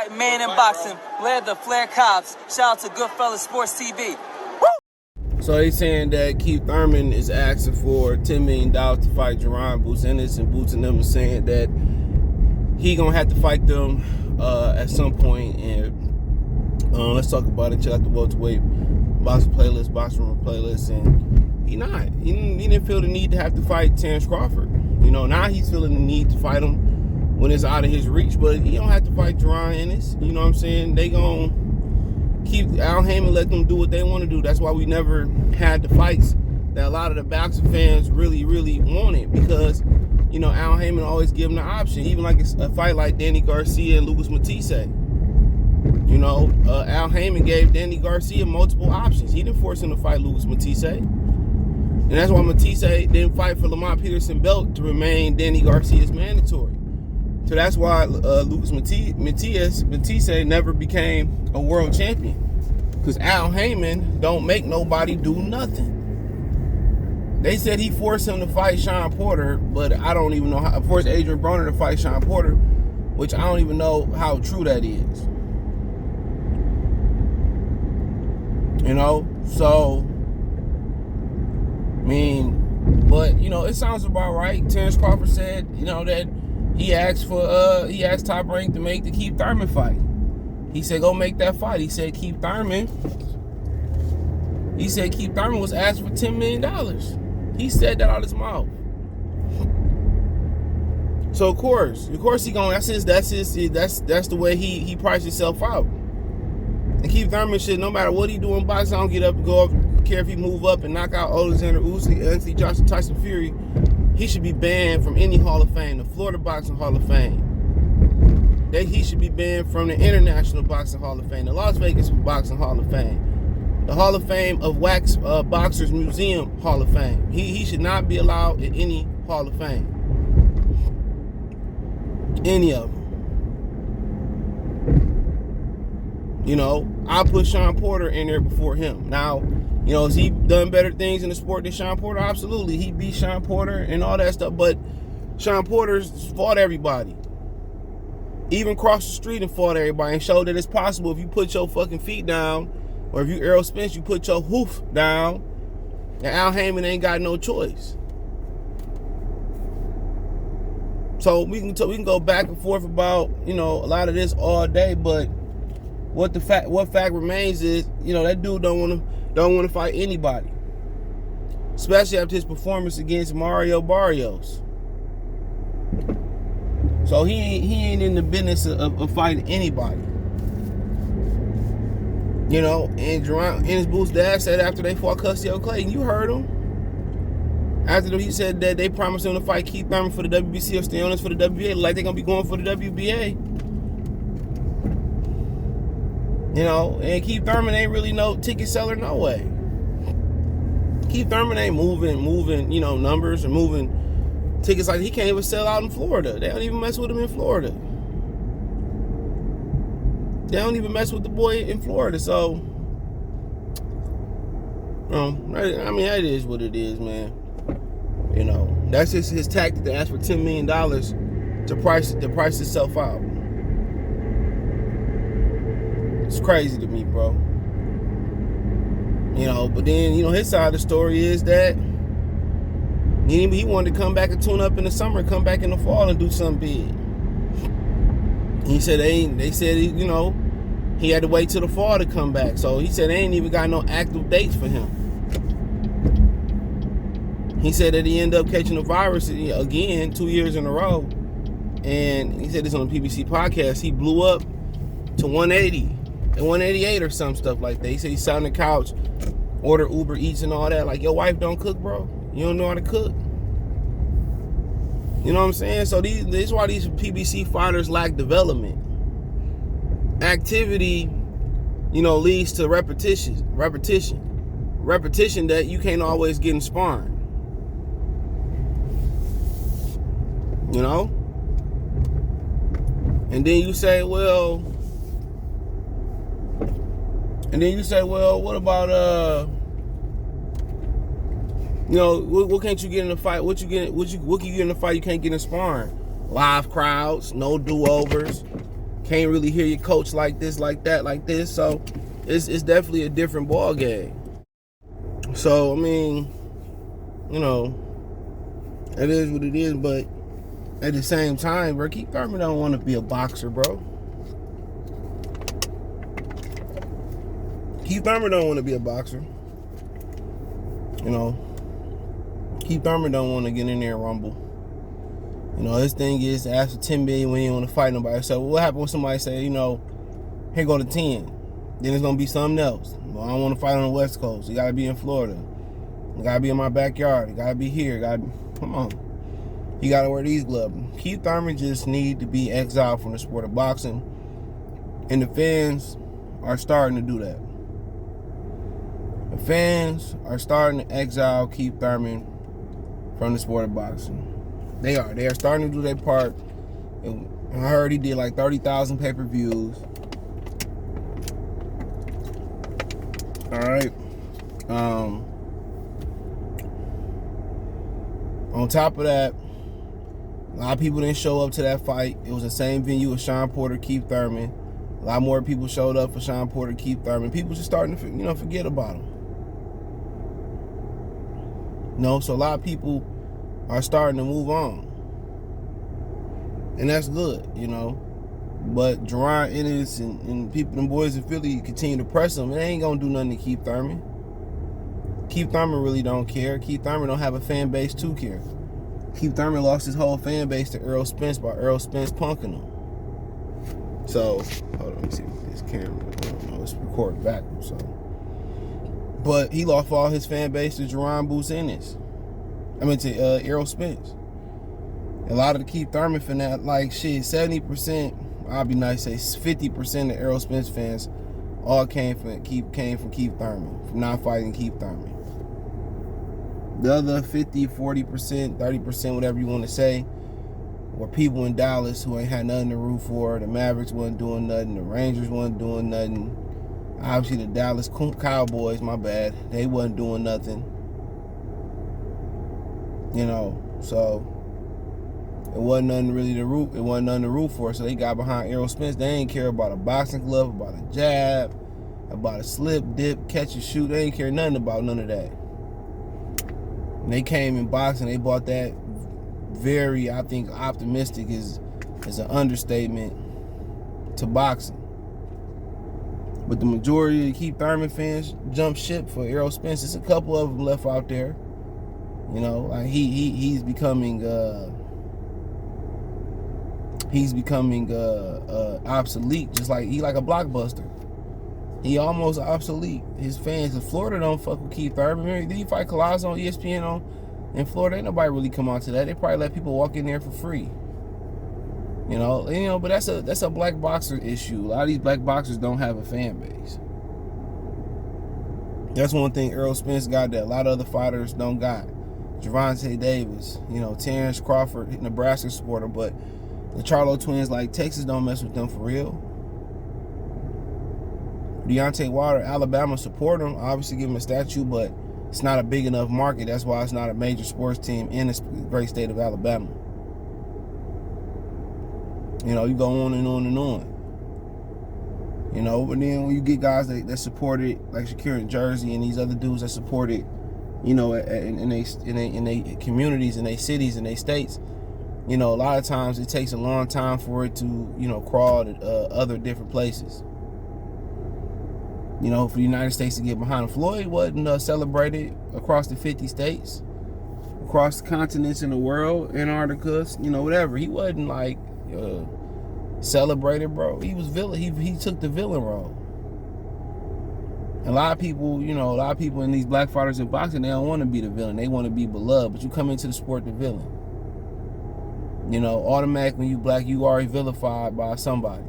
White man in boxing led the Flair Cops. Shout out to Goodfellas Sports TV. So they saying that Keith Thurman is asking for $10 million to fight Jaron Ennis, and Boots and them is saying that he gonna have to fight them at some point. And let's talk about it. Check out the welterweight boxing playlist, boxing room playlist, and he didn't feel the need to have to fight Terrence Crawford. You know, now he's feeling the need to fight him when it's out of his reach, but he don't have to fight Jaron Ennis. You know what I'm saying? They gonna keep Al Heyman, let them do what they want to do. That's why we never had the fights that a lot of the boxing fans really wanted, because, you know, Al Heyman always give them the option. Even like a fight like Danny Garcia and Lucas Matisse. You know, Al Heyman gave Danny Garcia multiple options. He didn't force him to fight Lucas Matisse. And that's why Matisse didn't fight for Lamont Peterson belt to remain Danny Garcia's mandatory. So that's why Lucas Matisse never became a world champion, because Al Heyman don't make nobody do nothing. They said he forced him to fight Sean Porter, but I don't even know how. Forced Adrian Broner to fight Sean Porter, which I don't even know how true that is. You know, so I mean, but you know, it sounds about right. Terrence Crawford said, you know, that he asked Top Rank to make the Keith Thurman fight. He said, go make that fight. He said Keith Thurman was asked for $10 million. He said that out of his mouth. So of course he going, that's the way he priced himself out. And Keith Thurman should, no matter what he do in boxing, I don't get up and go up, care if he move up and knock out Alexander Usyk, Anthony Joshua, Tyson Fury. He should be banned from any Hall of Fame, the Florida Boxing Hall of Fame. He should be banned from the International Boxing Hall of Fame, the Las Vegas Boxing Hall of Fame, the Hall of Fame of Wax Boxers Museum Hall of Fame. He should not be allowed in any Hall of Fame. Any of them. You know, I put Sean Porter in there before him. Now, you know, has he done better things in the sport than Sean Porter? Absolutely. He beat Sean Porter and all that stuff, but Sean Porter's fought everybody. Even crossed the street and fought everybody, and showed that it's possible if you put your fucking feet down, or if you Errol Spence, you put your hoof down, and Al Heyman ain't got no choice. So we can go back and forth about, you know, a lot of this all day, but what fact remains is, you know, that dude don't want to fight anybody, especially after his performance against Mario Barrios. So he ain't in the business of fighting anybody. You know, and Jaron Ennis Booth's dad said after they fought Custio Clayton, you heard him. After he said that they promised him to fight Keith Thurman for the WBC or stay on this for the WBA, like they're gonna be going for the WBA. You know, and Keith Thurman ain't really no ticket seller, no way. Keith Thurman ain't moving, you know, numbers or moving tickets like he can't even sell out in Florida. They don't even mess with him in Florida. They don't even mess with the boy in Florida. So, I mean, that is what it is, man. You know, that's just his tactic to ask for $10 million to price itself out. It's crazy to me, bro. You know, but then, you know, his side of the story is that he wanted to come back and tune up in the summer, come back in the fall and do something big. He said they said, you know, he had to wait till the fall to come back. So he said they ain't even got no active dates for him. He said that he ended up catching the virus again 2 years in a row. And he said this on the PBC podcast. He blew up to 180. And 188 or some stuff like that. He said he sat on the couch, ordered Uber Eats and all that. Like, your wife don't cook, bro? You don't know how to cook? You know what I'm saying? So this is why these PBC fighters lack development. Activity, you know, leads to repetition that you can't always get in sparring. You know? And then you say, well, what about you know, what can't you get in a fight? What can you get in a fight you can't get in sparring? Live crowds, no do-overs, Can't really hear your coach like this, like that, like this. So it's definitely a different ball game. So I mean, you know, it is what it is. But at the same time, bro, Keith Thurman don't want to be a boxer, bro. Keith Thurman don't want to be a boxer. You know, Keith Thurman don't want to get in there and rumble. You know, his thing is to ask for $10 million when you don't want to fight nobody. So what happens when somebody say, you know, here go to 10? Then it's gonna be something else. Well, I don't want to fight on the West Coast. You gotta be in Florida. You gotta be in my backyard. You gotta be here. Come on. You gotta wear these gloves. Keith Thurman just need to be exiled from the sport of boxing, and the fans are starting to do that. The fans are starting to exile Keith Thurman from the sport of boxing. They are. They are starting to do their part. And I heard he did like 30,000 pay-per-views. All right. On top of that, a lot of people didn't show up to that fight. It was the same venue as Sean Porter, Keith Thurman. A lot more people showed up for Sean Porter, Keith Thurman. People just starting to, you know, forget about him. So a lot of people are starting to move on. And that's good, you know. But Jaron Ennis and people, them boys in Philly, continue to press him. It ain't going to do nothing to Keith Thurman. Keith Thurman really don't care. Keith Thurman don't have a fan base to care. Keith Thurman lost his whole fan base to Errol Spence by Errol Spence punking him. So, hold on, let me see if this camera, I don't know, it's recorded backwards, so. But he lost all his fan base to Jaron Ennis. To Errol Spence. A lot of the Keith Thurman fans, like shit, 70%, I'll be nice, say 50% of Errol Spence fans all came from Keith Thurman, from not fighting Keith Thurman. The other 50, 40%, 30%, whatever you want to say, were people in Dallas who ain't had nothing to root for. The Mavericks wasn't doing nothing. The Rangers wasn't doing nothing. Obviously, the Dallas Cowboys, my bad, they wasn't doing nothing. You know, so it wasn't nothing really to root. It wasn't nothing to root for. So they got behind Errol Spence. They ain't care about a boxing glove, about a jab, about a slip, dip, catch and shoot. They ain't care nothing about none of that. And they came in boxing. They bought that very, I think, optimistic is an understatement to boxing. But the majority of the Keith Thurman fans jumped ship for Errol Spence. There's a couple of them left out there. You know, like he's becoming obsolete, just like he like a blockbuster. He almost obsolete. His fans in Florida don't fuck with Keith Thurman. Remember, did he fight Colossus on ESPN in Florida? Ain't nobody really come on to that. They probably let people walk in there for free. You know, but that's a black boxer issue. A lot of these black boxers don't have a fan base. That's one thing Errol Spence got that a lot of other fighters don't got. Gervonta Davis, you know, Terrence Crawford, Nebraska supporter, but the Charlo twins, like Texas, don't mess with them for real. Deontay Wilder, Alabama support him, obviously give him a statue, but it's not a big enough market. That's why it's not a major sports team in the great state of Alabama. You know, you go on and on and on. You know, but then when you get guys that support it, like Shakir in Jersey and these other dudes that support it, you know, in they communities, in they cities, in they states, you know, a lot of times it takes a long time for it to, you know, crawl to other different places. You know, for the United States to get behind Floyd wasn't celebrated across the 50 states, across the continents in the world, Antarctica, you know, whatever. He wasn't like celebrated, bro. He was villain. He took the villain role. A lot of people, you know, in these black fighters in boxing, they don't want to be the villain. They want to be beloved. But you come into the sport the villain. You know, automatically when you black, you are vilified by somebody.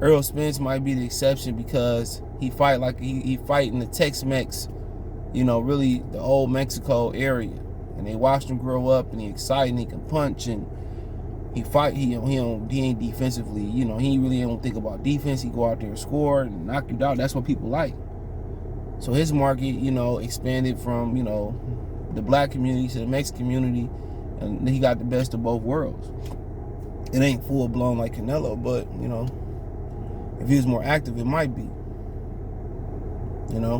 Errol Spence might be the exception because he fight like he fight in the Tex-Mex, you know, really the old Mexico area. And they watched him grow up and he excited and he can punch and he fight, he ain't defensively, you know, he really don't think about defense. He go out there and score and knock you out. That's what people like. So his market, you know, expanded from, you know, the black community to the Mexican community, and he got the best of both worlds. It ain't full blown like Canelo, but you know, if he was more active, it might be. You know,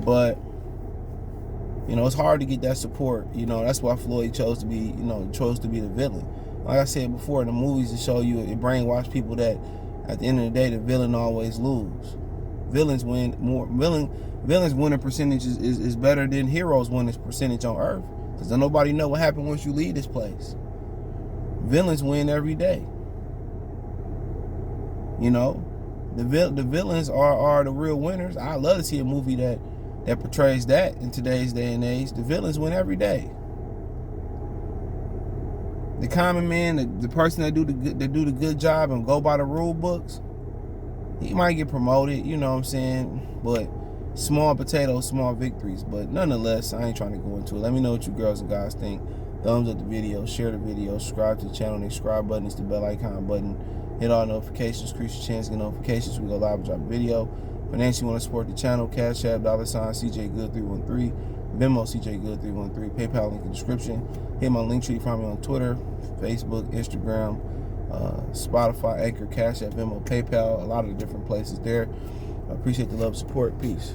but you know, it's hard to get that support. You know, that's why Floyd chose to be the villain. Like I said before, in the movies, it show you, it brainwash people that at the end of the day, the villain always lose. Villains win more. Villains winning percentage is better than heroes winning percentage on Earth, because nobody know what happened once you leave this place. Villains win every day. You know, the villains are the real winners. I love to see a movie that portrays that in today's day and age. The villains win every day. The common man, the person that do the good job and go by the rule books, he might get promoted, you know what I'm saying? But small potatoes, small victories. But nonetheless, I ain't trying to go into it. Let me know what you girls and guys think. Thumbs up the video, share the video, subscribe to the channel. The subscribe button is the bell icon button. Hit all notifications, increase your chance to get notifications. We go live and drop a video. Financially, want to support the channel, Cash App, $CJGood313, Venmo, CJGood313, PayPal link in the description. Hit my link tree, find me on Twitter, Facebook, Instagram, Spotify, Anchor, Cash App, Venmo, PayPal, a lot of the different places there. I appreciate the love and support. Peace.